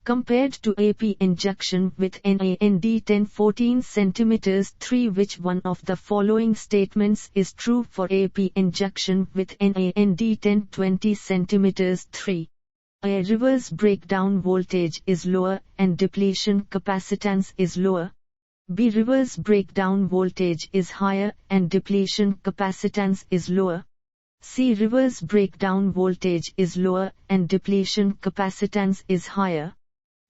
compared to AP injection with NAND 10-14 cm 3. Which one of the following statements is true for AP injection with NAND 10-20 cm 3? A. Reverse breakdown voltage is lower and depletion capacitance is lower. B. Reverse breakdown voltage is higher and depletion capacitance is lower. C. Reverse breakdown voltage is lower and depletion capacitance is higher.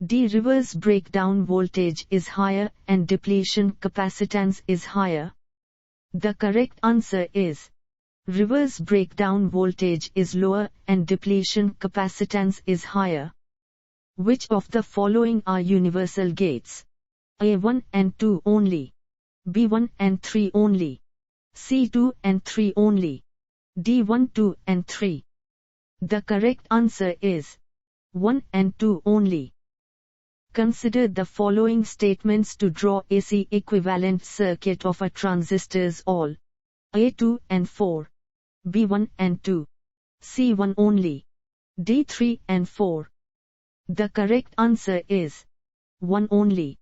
D. Reverse breakdown voltage is higher and depletion capacitance is higher. The correct answer is reverse breakdown voltage is lower and depletion capacitance is higher. Which of the following are universal gates? A. 1 and 2 only. B. 1 and 3 only. C. 2 and 3 only. D. 1, 2 and 3. The correct answer is 1 and 2 only. Consider the following statements to draw AC equivalent circuit of a transistors all. A. 2 and 4. B. 1 and 2. C. 1 only. D. 3 and 4. The correct answer is 1 only.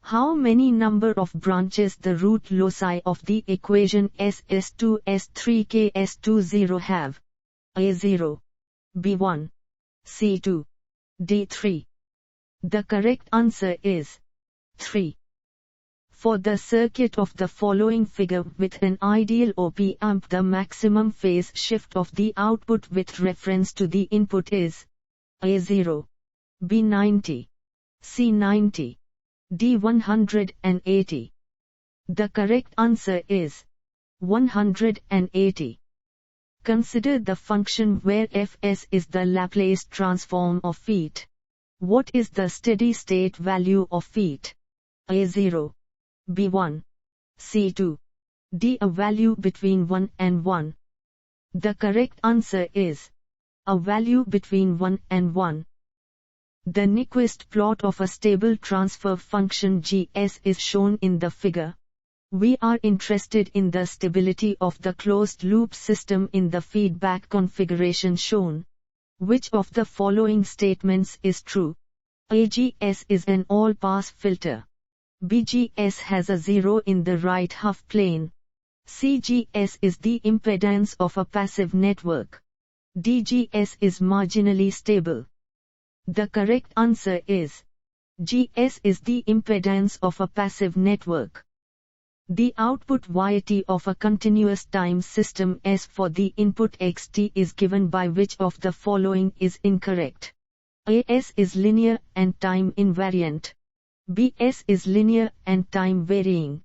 How many number of branches the root loci of the equation SS2 S3 KS20 have? A. 0. B. 1. C. 2. D. 3. The correct answer is 3. For the circuit of the following figure with an ideal op-amp, the maximum phase shift of the output with reference to the input is A. 0. B. 90. C. 90. D. 180. The correct answer is 180. Consider the function where Fs is the Laplace transform of feet. What is the steady state value of feet? A. 0. B. 1. C. 2. D. A value between 1 and 1. The correct answer is a value between 1 and 1. The Nyquist plot of a stable transfer function Gs is shown in the figure. We are interested in the stability of the closed-loop system in the feedback configuration shown. Which of the following statements is true? A. Gs is an all-pass filter. B. Gs has a 0 in the right half plane. C. Gs is the impedance of a passive network. D. Gs is marginally stable. The correct answer is Gs is the impedance of a passive network. The output yt of a continuous time system S for the input xt is given by which of the following is incorrect? A. S is linear and time invariant. B. S is linear and time varying.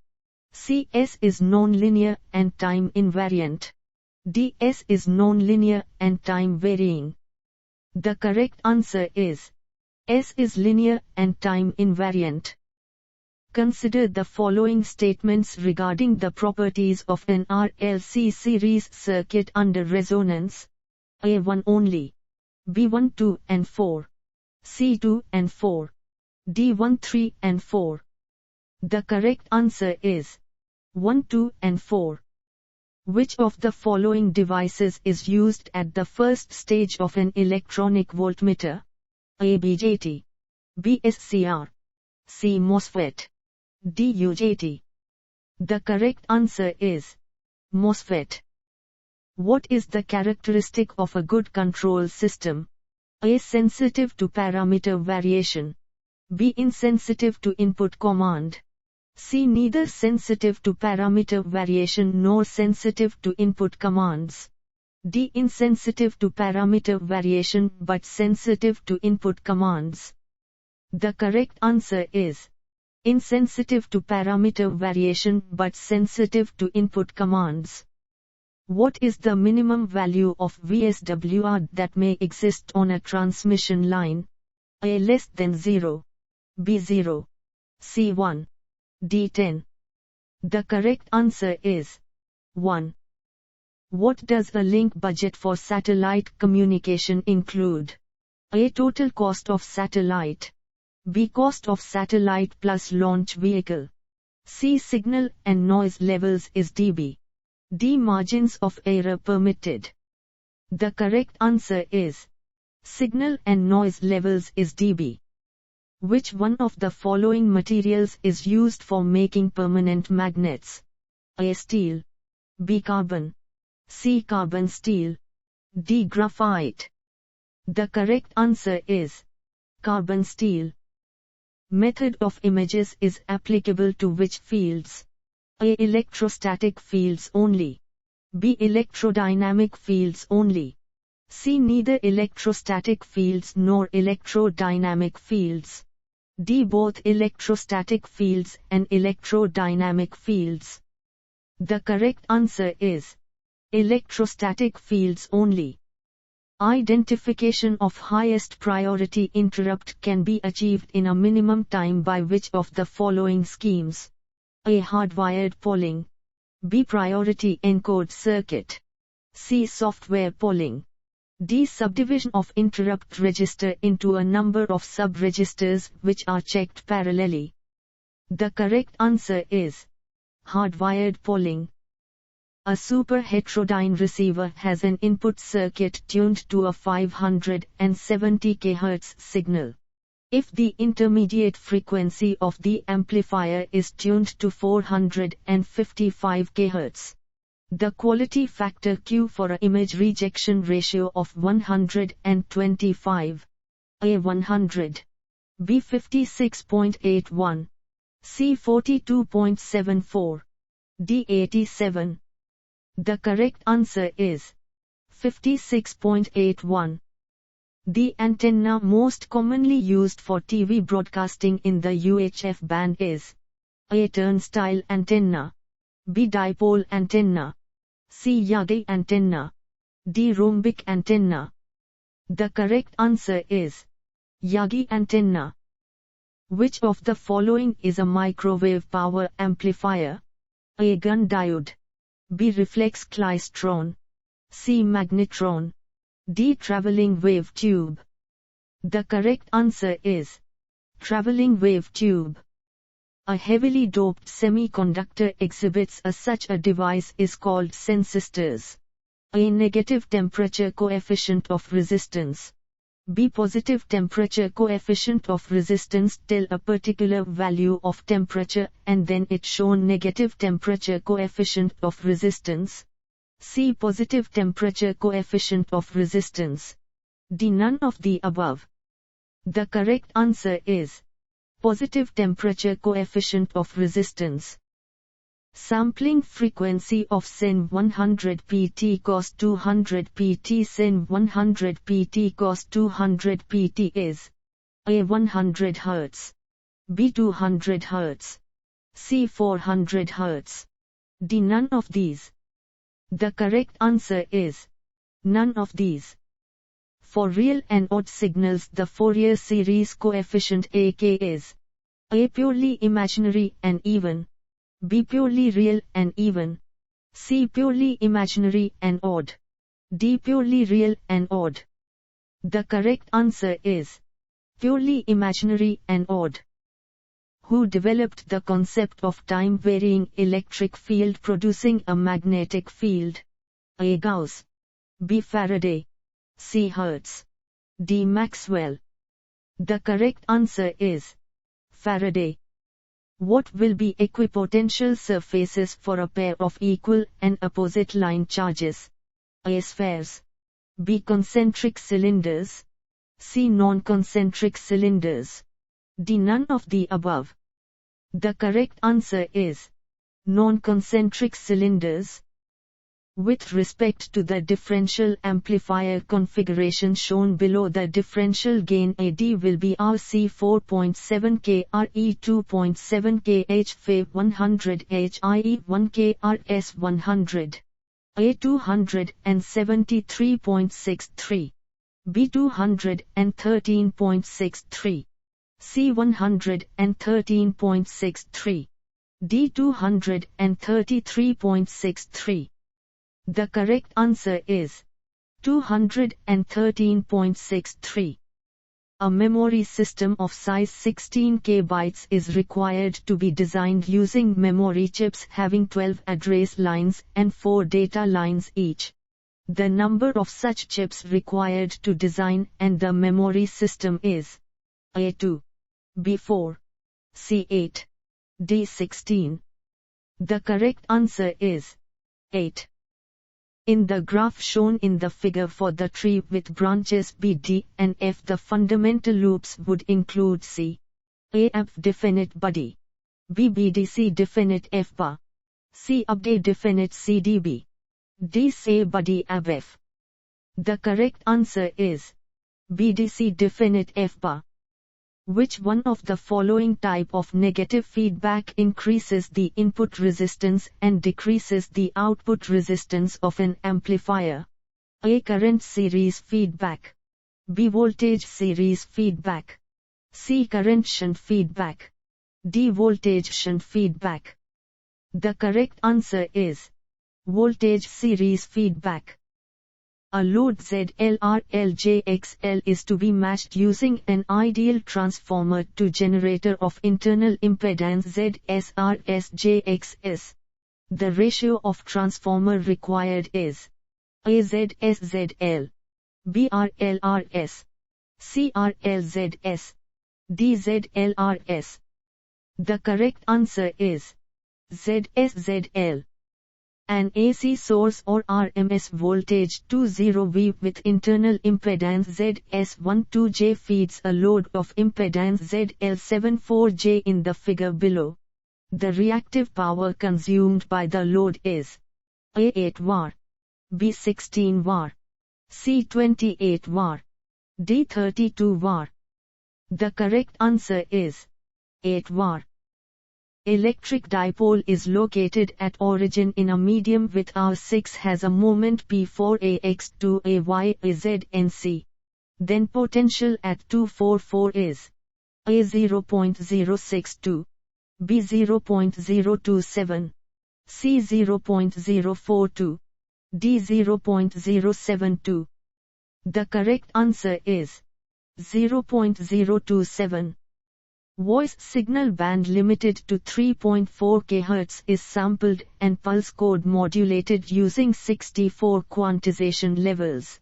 C. S is non-linear and time invariant. D. S is non-linear and time varying. The correct answer is S is linear and time invariant. Consider the following statements regarding the properties of an RLC series circuit under resonance. A. 1 only. B. 1, 2 and 4. C. 2 and 4. D. 1, 3 and 4. The correct answer is 1, 2 and 4. Which of the following devices is used at the first stage of an electronic voltmeter? A. BJT. B. SCR. C. MOSFET. D. UJT. The correct answer is MOSFET. What is the characteristic of a good control system? A. Sensitive to parameter variation. B. Insensitive to input command. C. Neither sensitive to parameter variation nor sensitive to input commands. D. Insensitive to parameter variation but sensitive to input commands. The correct answer is insensitive to parameter variation but sensitive to input commands. What is the minimum value of VSWR that may exist on a transmission line? A. Less than 0. B. 0. C. 1. D. 10. The correct answer is 1. What does a link budget for satellite communication include? A. Total cost of satellite. B. Cost of satellite plus launch vehicle. C. Signal and noise levels is dB. D. Margins of error permitted. The correct answer is signal and noise levels is dB. Which one of the following materials is used for making permanent magnets? A. Steel. B. Carbon. C. Carbon steel. D. Graphite. The correct answer is carbon steel. Method of images is applicable to which fields? A. Electrostatic fields only. B. Electrodynamic fields only. C. Neither electrostatic fields nor electrodynamic fields. D. Both electrostatic fields and electrodynamic fields. The correct answer is electrostatic fields only. Identification of highest priority interrupt can be achieved in a minimum time by which of the following schemes? A. Hardwired polling. B. Priority encode circuit. C. Software polling. D. Subdivision of interrupt register into a number of sub-registers which are checked parallelly. The correct answer is hardwired polling. A super heterodyne receiver has an input circuit tuned to a 570 kHz signal. If the intermediate frequency of the amplifier is tuned to 455 kHz, the quality factor Q for an image rejection ratio of 125. A. 100. B. 56.81. C. 42.74. D. 87. The correct answer is 56.81. The antenna most commonly used for TV broadcasting in the UHF band is A. Turnstile antenna. B. Dipole antenna. C. Yagi antenna. D. Rhombic antenna. The correct answer is Yagi antenna. Which of the following is a microwave power amplifier? A. Gun diode. B. Reflex klystron. C. Magnetron. D. Traveling wave tube. The correct answer is traveling wave tube. A heavily doped semiconductor exhibits such a device is called sensistors. A. Negative temperature coefficient of resistance. B. Positive temperature coefficient of resistance till a particular value of temperature and then it shown negative temperature coefficient of resistance. C. Positive temperature coefficient of resistance. D. None of the above. The correct answer is positive temperature coefficient of resistance. Sampling frequency of sin 100 pt cos 200 pt sin 100 pt cos 200 pt is A. 100 Hz. B. 200 Hz. C. 400 Hz. D. None of these. The correct answer is none of these. For real and odd signals the Fourier series coefficient AK is A. Purely imaginary and even. B. Purely real and even. C. Purely imaginary and odd. D. Purely real and odd. The correct answer is purely imaginary and odd. Who developed the concept of time-varying electric field producing a magnetic field? A. Gauss. B. Faraday. C. Hertz. D. Maxwell. The correct answer is Faraday. What will be equipotential surfaces for a pair of equal and opposite line charges? A. Spheres. B. Concentric cylinders. C. Non-concentric cylinders. D. None of the above. The correct answer is non-concentric cylinders. With respect to the differential amplifier configuration shown below, the differential gain AD will be RC 4.7 K RE 2.7 K H Phi 100 H IE 1 K RS 100. A 273.63. B 213.63. C 113.63. D 233.63. The correct answer is 213.63. A memory system of size 16 KB is required to be designed using memory chips having 12 address lines and 4 data lines each. The number of such chips required to design and the memory system is A2. B4, C8, D16. The correct answer is 8. In the graph shown in the figure for the tree with branches B, D, and F, the fundamental loops would include C, A F definite body, B B D C definite F bar, C ab A definite C D B, D C body ab F. The correct answer is B D C definite F bar. Which one of the following type of negative feedback increases the input resistance and decreases the output resistance of an amplifier? A. Current series feedback, B. Voltage series feedback, C. Current shunt feedback, D. Voltage shunt feedback. The correct answer is voltage series feedback. A load ZL RL+j XL is to be matched using an ideal transformer to generator of internal impedance Z S RS+j XS. The ratio of transformer required is A ZS ZL, B RL RS, C RL ZS, D ZL RS. The correct answer is ZS ZL. An AC source or RMS voltage 20V with internal impedance ZS12J feeds a load of impedance ZL74J in the figure below. The reactive power consumed by the load is A 8 var, B 16 var, C 28 var, D 32 var. The correct answer is 8 var. Electric dipole is located at origin in a medium with R6 has a moment P4AX2AY/Z/NC. Then potential at 244 is A 0.062, B 0.027, C 0.042, D 0.072. The correct answer is 0.027. Voice signal band limited to 3.4 kHz is sampled and pulse code modulated using 64 quantization levels.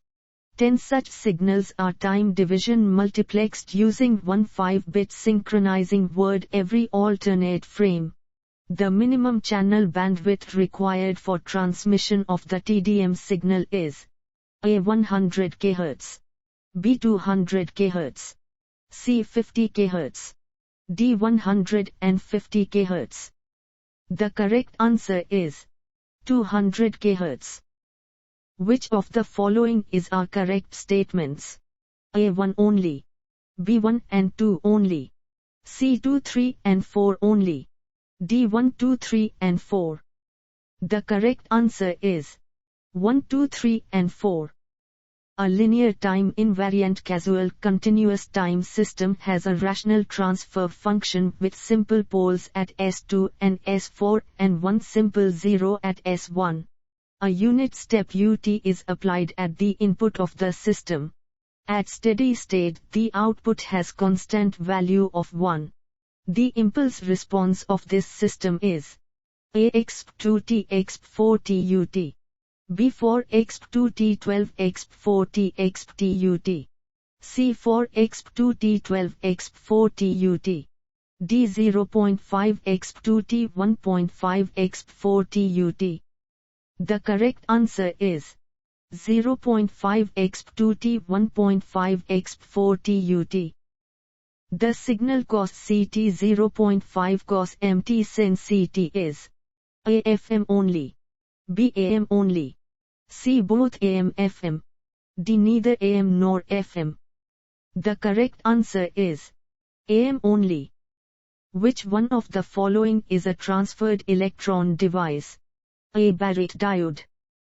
10 such signals are time division multiplexed using one 5-bit synchronizing word every alternate frame. The minimum channel bandwidth required for transmission of the TDM signal is A 100 kHz, B 200 kHz, C 50 kHz, D 150 kHz. The correct answer is 200 kHz. Which of the following is our correct statements? A 1 only, B 1 and 2 only, C 2 3 and 4 only, D 1 2 3 and 4. The correct answer is 1 2 3 and 4. A linear time-invariant causal continuous time system has a rational transfer function with simple poles at S2 and S4 and one simple zero at S1. A unit step ut is applied at the input of the system. At steady state, the output has constant value of 1. The impulse response of this system is A exp2t exp4t ut. B4 exp2t12 exp4t exp-tut, C4 exp2t12 exp4t-ut, D 0.5 exp2t 1.5 exp4t-ut. The correct answer is 0.5 exp2t 1.5 exp4t-ut. The signal cos CT 0.5 cos MT sin CT is A FM only, B AM only, C both AM FM, D neither AM nor FM. The correct answer is AM only. Which one of the following is a transferred electron device? A Barrett diode,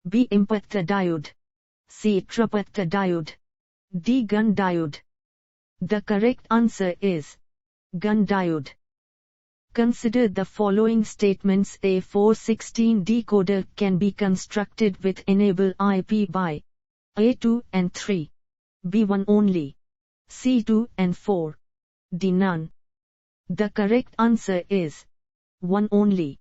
B Impedance diode, C Trapethe diode, D gun diode. The correct answer is gun diode. Consider the following statements. A 416 decoder can be constructed with enable IP by A2 and 3, B1 only, C2 and 4, D none. The correct answer is 1 only.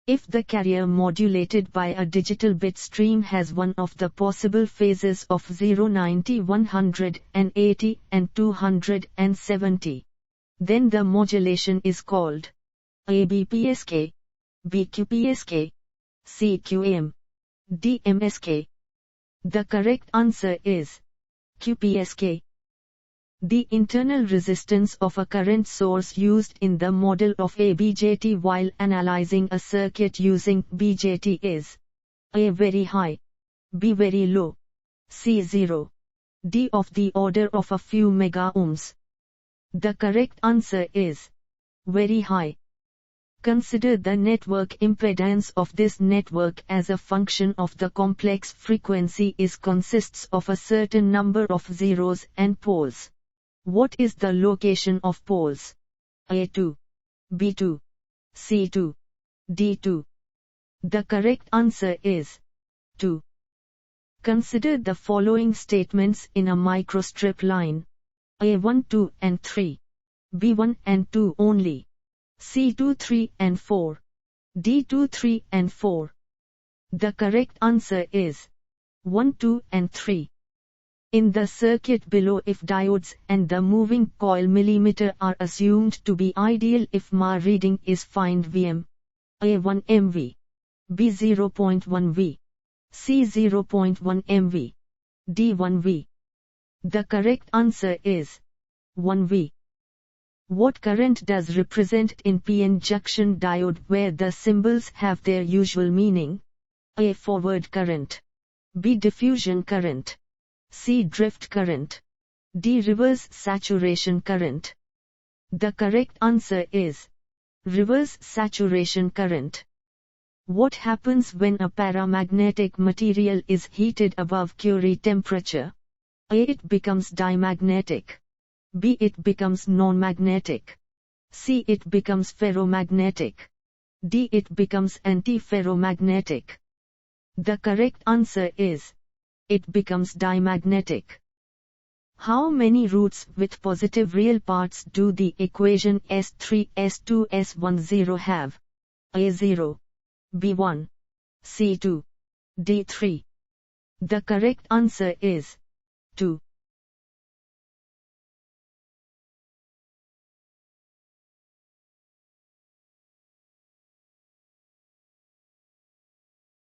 If the carrier modulated by a digital bit stream has one of the possible phases of 0, 90, 180, and 270, Then the modulation is called ABPSK, BQPSK, CQM, DMSK. The correct answer is QPSK. The internal resistance of a current source used in the model of a BJT while analyzing a circuit using BJT is A very high, B very low, C 0, D of the order of a few mega ohms. The correct answer is very high. Consider the network impedance of this network as a function of the complex frequency is consists of a certain number of zeros and poles. What is the location of poles? A2, B2, C2, D2. The correct answer is 2. Consider the following statements in a microstrip line. A1, 2 and 3. B1 and 2 only. C2, 3 and 4. D2, 3 and 4. The correct answer is 1, 2 and 3. In the circuit below, if diodes and the moving coil millimeter are assumed to be ideal if Ma reading is find Vm. A1 MV. B 0.1 V. C 0.1 MV. D 1 V. The correct answer is 1 V. What current does represent in PN junction diode where the symbols have their usual meaning? A. Forward current. B. Diffusion current. C. Drift current. D. Reverse saturation current. The correct answer is reverse saturation current. What happens when a paramagnetic material is heated above Curie temperature? A. It becomes dimagnetic. B. It becomes non-magnetic. C. It becomes ferromagnetic. D. It becomes antiferromagnetic. The correct answer is it becomes dimagnetic. How many roots with positive real parts do the equation S3 S2 S10 have? A0, B1, C2, D3. The correct answer is 2.